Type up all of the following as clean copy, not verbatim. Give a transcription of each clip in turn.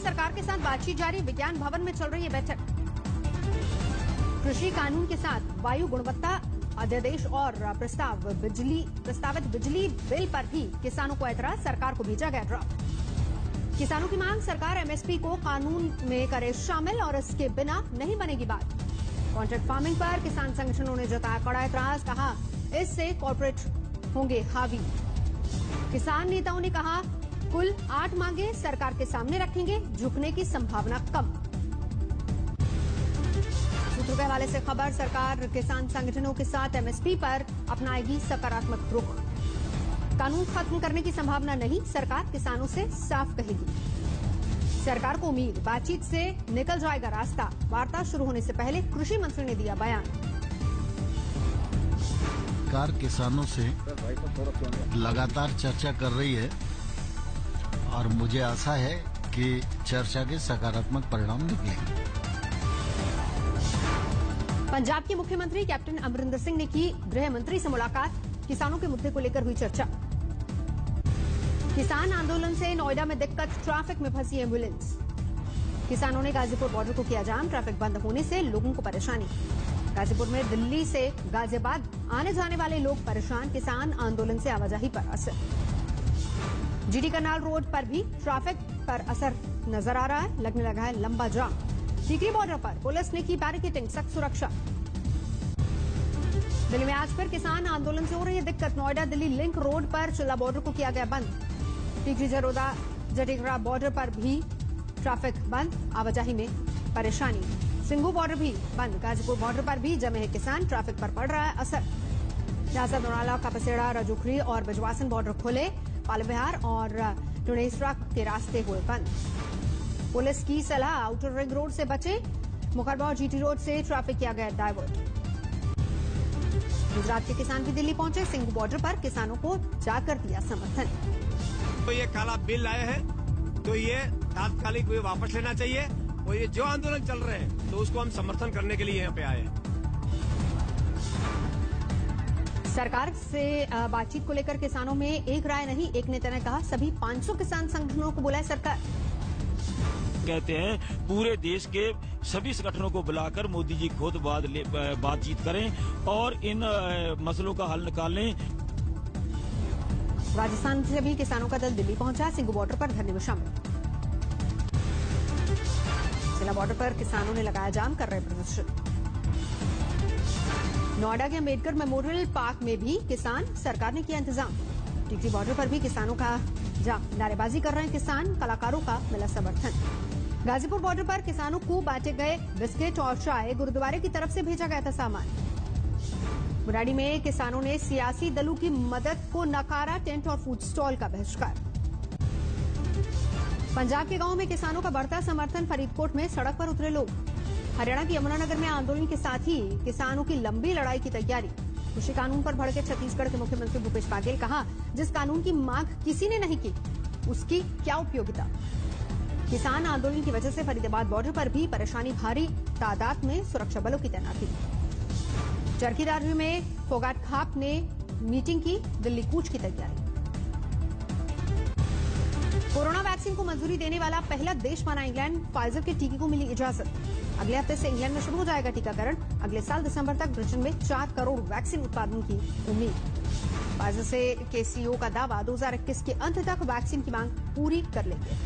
सरकार के साथ बातचीत जारी, विज्ञान भवन में चल रही है बैठक। कृषि कानून के साथ वायु गुणवत्ता अध्यादेश और प्रस्तावित बिजली बिल पर भी किसानों को एतराज, सरकार को भेजा गया ड्राफ्ट। किसानों की मांग, सरकार एमएसपी को कानून में करे शामिल और इसके बिना नहीं बनेगी बात। कॉन्ट्रैक्ट फार्मिंग पर किसान संगठनों ने जताया कड़ा एतराज, कहा इससे कॉर्पोरेट होंगे हावी। किसान नेताओं ने कहा कुल 8 मांगे सरकार के सामने रखेंगे, झुकने की संभावना कम। सूत्रों के हवाले से खबर, सरकार किसान संगठनों के साथ एमएसपी पर अपनाएगी सकारात्मक रुख। कानून खत्म करने की संभावना नहीं, सरकार किसानों से साफ कहेगी। सरकार को उम्मीद, बातचीत से निकल जाएगा रास्ता। वार्ता शुरू होने से पहले कृषि मंत्री ने दिया बयान। सरकार किसानों से लगातार चर्चा कर रही है और मुझे आशा है कि चर्चा के सकारात्मक परिणाम निकलेंगे। पंजाब के मुख्यमंत्री कैप्टन अमरिंदर सिंह ने की गृह मंत्री से मुलाकात, किसानों के मुद्दे को लेकर हुई चर्चा। किसान आंदोलन से नोएडा में दिक्कत, ट्रैफिक में फंसी एम्बुलेंस। किसानों ने गाजीपुर बॉर्डर को किया जाम, ट्रैफिक बंद होने से लोगों को परेशानी। गाजीपुर में दिल्ली से गाजियाबाद आने जाने वाले लोग परेशान, किसान आंदोलन से आवाजाही पर असर। जीडी करनाल रोड पर भी ट्रैफिक पर असर नजर आ रहा है, लगने लगा है लंबा जाम। टीकरी बॉर्डर पर पुलिस ने की बैरिकेडिंग, सख्त सुरक्षा। दिल्ली में आज फिर किसान आंदोलन से हो रही है दिक्कत, नोएडा दिल्ली लिंक रोड पर चिल्ला बॉर्डर को किया गया बंद। टीकरी जरोदा जटेगरा बॉर्डर पर भी ट्रैफिक बंद, आवाजाही में परेशानी। सिंघू बॉर्डर भी बंद, गाजीपुर बॉर्डर पर भी जमे हैं किसान, ट्रैफिक पर पड़ रहा है असर। लिहाजा दोनाला, कापसेड़ा, रजोखरी और बिजवासन बॉर्डर खुले, पालम विहार और टुनेसरा के रास्ते हुए बंद। पुलिस की सलाह, आउटर रिंग रोड से बचे, मुखर्बा और जीटी रोड से ट्रैफिक किया गया डायवर्ट। गुजरात के किसान भी दिल्ली पहुंचे, सिंघू बॉर्डर पर किसानों को जाकर दिया समर्थन। तो ये काला बिल आया है तो ये तात्कालिक वापस लेना चाहिए और ये जो आंदोलन चल रहे हैं तो उसको हम समर्थन करने के लिए यहाँ पे आए हैं। सरकार से बातचीत को लेकर किसानों में एक राय नहीं, एक नेता ने कहा सभी 500 किसान संगठनों को बुलाए सरकार। कहते हैं पूरे देश के सभी संगठनों को बुलाकर मोदी जी खुद बातचीत करें और इन मसलों का हल निकालें। राजस्थान से भी किसानों का दल दिल्ली पहुंचा, सिंघू बॉर्डर पर धरने में शामिल। जिला बॉर्डर पर किसानों ने लगाया जाम, कर रहे प्रदर्शन। नोएडा के अम्बेडकर मेमोरियल पार्क में भी किसान, सरकार ने किया इंतजाम। टिकरी बॉर्डर पर भी किसानों का जाम, नारेबाजी कर रहे हैं किसान, कलाकारों का मिला समर्थन। गाजीपुर बॉर्डर पर किसानों को बांटे गए बिस्किट और चाय, गुरुद्वारे की तरफ से भेजा गया था सामान। बुराड़ी में किसानों ने सियासी दलों की मदद को नकारा, टेंट और फूड स्टॉल का बहिष्कार। पंजाब के गांवों में किसानों का बढ़ता समर्थन, फरीदकोट में सड़क पर उतरे लोग। हरियाणा के यमुनानगर में आंदोलन के साथ ही किसानों की लंबी लड़ाई की तैयारी। कृषि कानून पर भड़के छत्तीसगढ़ के मुख्यमंत्री भूपेश बघेल, कहा जिस कानून की मांग किसी ने नहीं की उसकी क्या उपयोगिता। किसान आंदोलन की वजह से फरीदाबाद बॉर्डर पर भी परेशानी, भारी तादाद में सुरक्षा बलों की तैनाती। चरखीदार में फोगाट खाप ने मीटिंग की, दिल्ली कूच की तैयारी। कोरोना वैक्सीन को मंजूरी देने वाला पहला देश माना इंग्लैंड, फाइजर के टीके को मिली इजाजत। अगले हफ्ते से इंग्लैंड में शुरू हो जाएगा टीकाकरण। अगले साल दिसंबर तक ब्रिटेन में 4 करोड़ वैक्सीन उत्पादन की उम्मीद। फाइजर से के सीईओ का दावा, 2021 के अंत तक वैक्सीन की मांग पूरी कर लेंगे।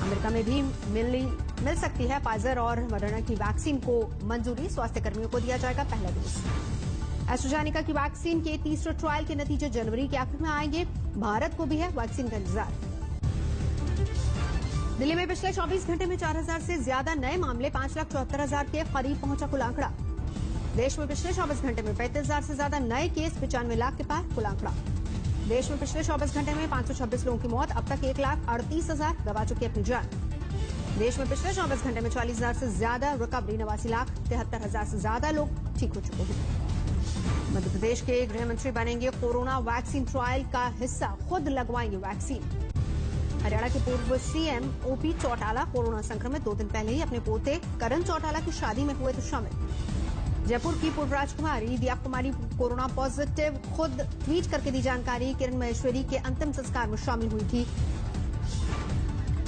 अमेरिका में भी मिल सकती है फाइजर और मॉडर्ना की वैक्सीन को मंजूरी, स्वास्थ्य कर्मियों को दिया जाएगा पहला डोज। एस्ट्राजेनेका की वैक्सीन के तीसरे ट्रायल के नतीजे जनवरी के आखिर में आएंगे। भारत को भी है वैक्सीन का इंतजार। दिल्ली में पिछले 24 घंटे में 4000 से ज्यादा नए मामले, 5,74,000 के करीब पहुंचा कुल आंकड़ा। देश में पिछले 24 घंटे में 35,000 से ज्यादा नए केस, 95 लाख के पार कुल आंकड़ा। देश में पिछले 24 घंटे में 526 लोगों की मौत, अब तक 1,38,000 गवा चुकी अपनी जान। देश में पिछले 24 घंटे में 40,000 से ज्यादा रिकवरी, 89,73,000 से ज्यादा लोग ठीक हो चुके हैं। मध्य प्रदेश के गृह मंत्री बनेंगे कोरोना वैक्सीन ट्रायल का हिस्सा, खुद लगवाएंगे वैक्सीन। हरियाणा के पूर्व सीएम ओपी चौटाला कोरोना संक्रमित, 2 दिन पहले ही अपने पोते करण चौटाला की शादी में हुए थे शामिल। जयपुर की पूर्व राजकुमारी दिया कुमारी कोरोना पॉजिटिव, खुद ट्वीट करके दी जानकारी। किरण महेश्वरी के अंतिम संस्कार में शामिल हुई थी।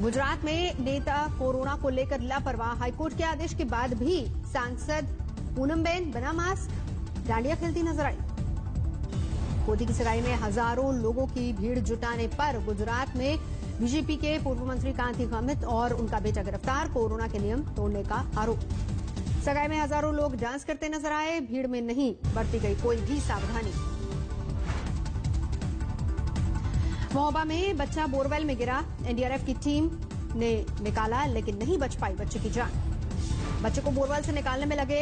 गुजरात में नेता कोरोना को लेकर लापरवाह, हाईकोर्ट के आदेश के बाद भी सांसद पूनमबेन बिना मास्क डांडिया खेलती नजर आई। पोती की सगाई में हजारों लोगों की भीड़ जुटाने पर गुजरात में बीजेपी के पूर्व मंत्री कांति कामत और उनका बेटा गिरफ्तार, कोरोना के नियम तोड़ने का आरोप। सगाई में हजारों लोग डांस करते नजर आए, भीड़ में नहीं बरती गई कोई भी सावधानी। महोबा में बच्चा बोरवेल में गिरा, एनडीआरएफ की टीम ने निकाला लेकिन नहीं बच पाई बच्चे की जान। बच्चे को बोरवेल से निकालने में लगे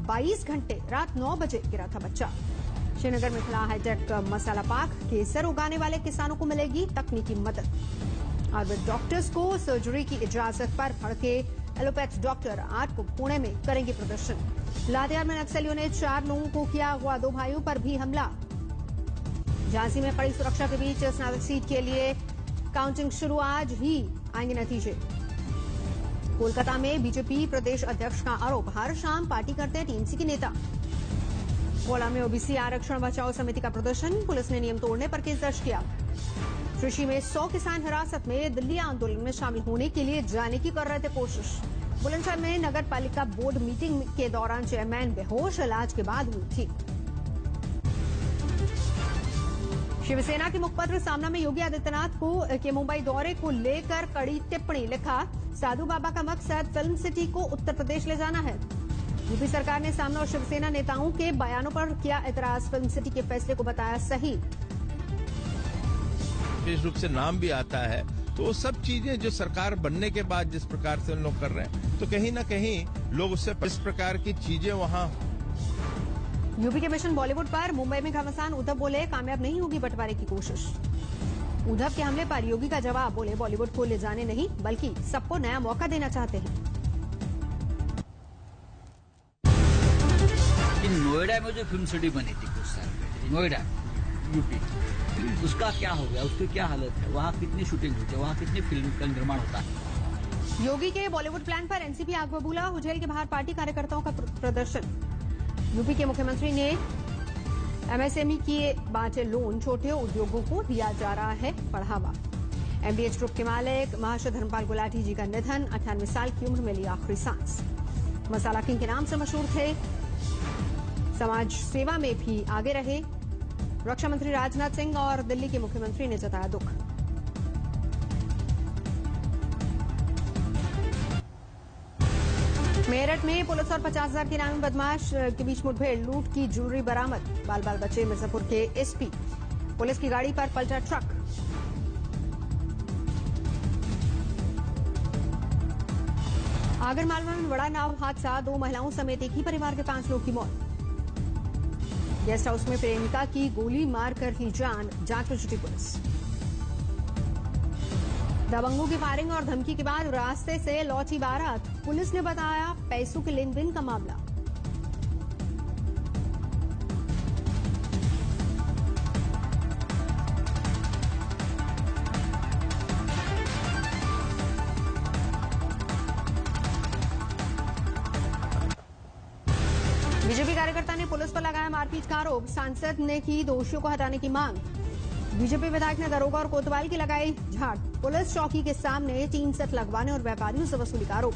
22 घंटे, रात 9 बजे गिरा था बच्चा। श्रीनगर में खुला हाईटेक मसाला पार्क, केसर उगाने वाले किसानों को मिलेगी तकनीकी मदद। और डॉक्टर्स को सर्जरी की इजाजत पर भड़के एलोपैथ डॉक्टर 8 को पुणे में करेंगे प्रदर्शन। लातेहार में नक्सलियों ने 4 लोगों को किया अगवा, 2 भाइयों पर भी हमला। झांसी में कड़ी सुरक्षा के बीच स्नातक सीट के लिए काउंटिंग शुरू, आज ही आएंगे नतीजे। कोलकाता में बीजेपी प्रदेश अध्यक्ष का आरोप, हर शाम पार्टी करते हैं टीएमसी के नेता। कोला में ओबीसी आरक्षण बचाओ समिति का प्रदर्शन, पुलिस ने नियम तोड़ने पर केस दर्ज किया। कृषि में 100 किसान हिरासत में, दिल्ली आंदोलन में शामिल होने के लिए जाने की कर रहे थे कोशिश। बुलंदशहर में नगर पालिका बोर्ड मीटिंग के दौरान चेयरमैन बेहोश, इलाज के बाद हुई ठीक। शिवसेना के मुखपत्र सामना में योगी आदित्यनाथ के मुंबई दौरे को लेकर कड़ी टिप्पणी, लिखा साधु बाबा का मकसद फिल्म सिटी को उत्तर प्रदेश ले जाना है। यूपी सरकार ने सामना और शिवसेना नेताओं के बयानों पर किया एतराज, फिल्म सिटी के फैसले को बताया सही। विशेष रूप से नाम भी आता है, तो वो सब चीजें जो सरकार बनने के बाद जिस प्रकार से उन लोग कर रहे हैं, तो कहीं ना कहीं लोग उससे इस प्रकार की चीजें वहां। यूपी के मिशन बॉलीवुड पर मुंबई में घमासान, उद्धव बोले कामयाब नहीं होगी बंटवारे की कोशिश। उद्धव के हमले पर योगी का जवाब, बोले बॉलीवुड को ले जाने नहीं बल्कि सबको नया मौका देना चाहते हैं। नोएडा में जो फिल्म सिटी बनी थी कुछ साल पहले, नोएडा यूपी, उसका क्या हो गया, उसकी क्या हालत है, वहाँ कितनी शूटिंग होती है, वहाँ कितनी फिल्म का निर्माण होता है। योगी के बॉलीवुड प्लान पर एनसीपी आग बबूला, जेल के बाहर पार्टी कार्यकर्ताओं का प्रदर्शन। यूपी के मुख्यमंत्री ने एमएसएमई किए बांटे लोन, छोटे उद्योगों को दिया जा रहा है बढ़ावा। एमडीएच ग्रुप के मालिक महाशय धर्मपाल गुलाटी जी का निधन, 98 साल की उम्र में ली आखिरी सांस। मसाला किंग के नाम से मशहूर थे, समाज सेवा में भी आगे रहे। रक्षा मंत्री राजनाथ सिंह और दिल्ली के मुख्यमंत्री ने जताया दुख। मेरठ में पुलिस और 50,000 के इनामी बदमाश के बीच मुठभेड़, लूट की ज्वेलरी बरामद। बाल बाल बचे मिर्जापुर के एसपी, पुलिस की गाड़ी पर पलटा ट्रक। आगरमालवा में बड़ा नाव हादसा, 2 महिलाओं समेत एक ही परिवार के 5 लोगों की मौत। गेस्ट हाउस में प्रेमिका की गोली मारकर ली जान, जांच में जुटी पुलिस। दबंगों की फायरिंग और धमकी के बाद रास्ते से लौटी बारात, पुलिस ने बताया पैसों के लेन देन का मामला। बीजेपी कार्यकर्ता ने पुलिस पर लगाया मारपीट का आरोप, सांसद ने की दोषियों को हटाने की मांग। बीजेपी विधायक ने दरोगा और कोतवाल की लगाई झाड़, पुलिस चौकी के सामने टीन सेट लगवाने और व्यापारियों से वसूली का आरोप।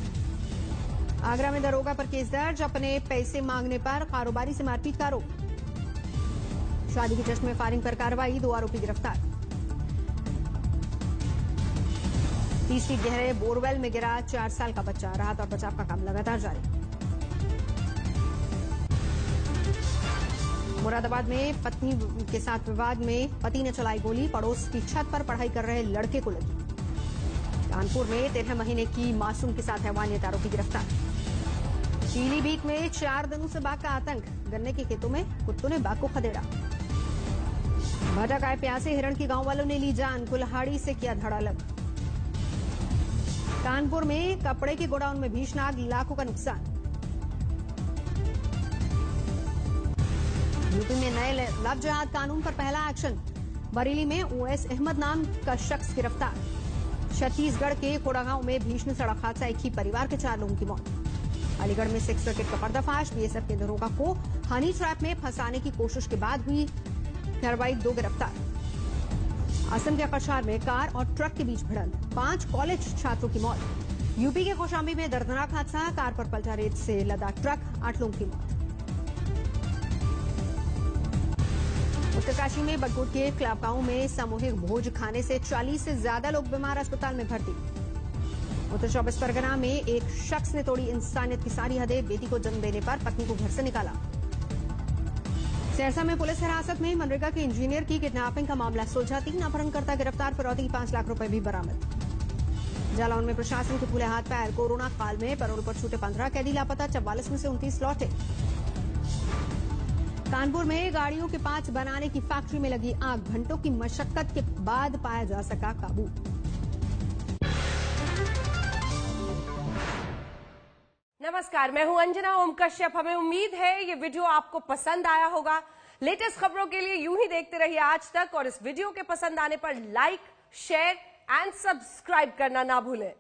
आगरा में दरोगा पर केस दर्ज, अपने पैसे मांगने पर कारोबारी से मारपीट का आरोप। शादी के जश्न में फायरिंग पर कार्रवाई, 2 आरोपी गिरफ्तार। 30 फीट गहरे बोरवेल में गिरा 4 साल का बच्चा, राहत और बचाव का काम लगातार जारी। मुरादाबाद में पत्नी के साथ विवाद में पति ने चलाई गोली, पड़ोस की छत पर पढ़ाई कर रहे लड़के को लगी। कानपुर में 13 महीने की मासूम के साथ हैवानियत आरोपी गिरफ्तार। पीलीभीत में 4 दिनों से बाघ का आतंक, गन्ने के खेतों में कुत्तों ने बाघ को खदेड़ा। भटक आए प्यासे हिरण की गांव वालों ने ली जान, कुल्हाड़ी से किया धड़ालग। कानपुर में कपड़े के गोडाउन में भीषण आग, लाखों का नुकसान। यूपी में नए लव जिहाद कानून पर पहला एक्शन, बरेली में ओएस अहमद नाम का शख्स गिरफ्तार। छत्तीसगढ़ के कोड़ागांव में भीषण सड़क हादसा, एक ही परिवार के 4 लोगों की मौत। अलीगढ़ में सेक्स रैकेट का पर्दाफाश, बीएसएफ के दरोगा को हनी ट्रैप में फंसाने की कोशिश के बाद हुई कार्रवाई, 2 गिरफ्तार। असम के कशार में कार और ट्रक के बीच भिड़ंत, 5 कॉलेज छात्रों की मौत। यूपी के कौशाम्बी में दर्दनाक हादसा, कार पर पलटा रेत से लदा ट्रक, 8 लोगों की मौत। उत्तरकाशी में बगोट के क्लाबगांव में सामूहिक भोज खाने से 40 से ज्यादा लोग बीमार, अस्पताल में भर्ती। उत्तर 24 परगना में एक शख्स ने तोड़ी इंसानियत की सारी हदें, बेटी को जन्म देने पर पत्नी को घर से निकाला। सहरसा में पुलिस हिरासत में मनरेगा के इंजीनियर की किडनैपिंग का मामला सुलझा, 3 अपहरणकर्ता गिरफ्तार, फिरौती की 5 लाख रुपए भी बरामद। जालौन में प्रशासन के खुले हाथ पैर, कोरोना काल में पैरोल पर छूटे 15 कैदी लापता, 44 में से 29 लौटे। कानपुर में गाड़ियों के पार्ट्स बनाने की फैक्ट्री में लगी आग, घंटों की मशक्कत के बाद पाया जा सका काबू। नमस्कार, मैं हूं अंजना ओम कश्यप। हमें उम्मीद है ये वीडियो आपको पसंद आया होगा। लेटेस्ट खबरों के लिए यूं ही देखते रहिए आज तक, और इस वीडियो के पसंद आने पर लाइक, शेयर एंड सब्सक्राइब करना ना भूलें।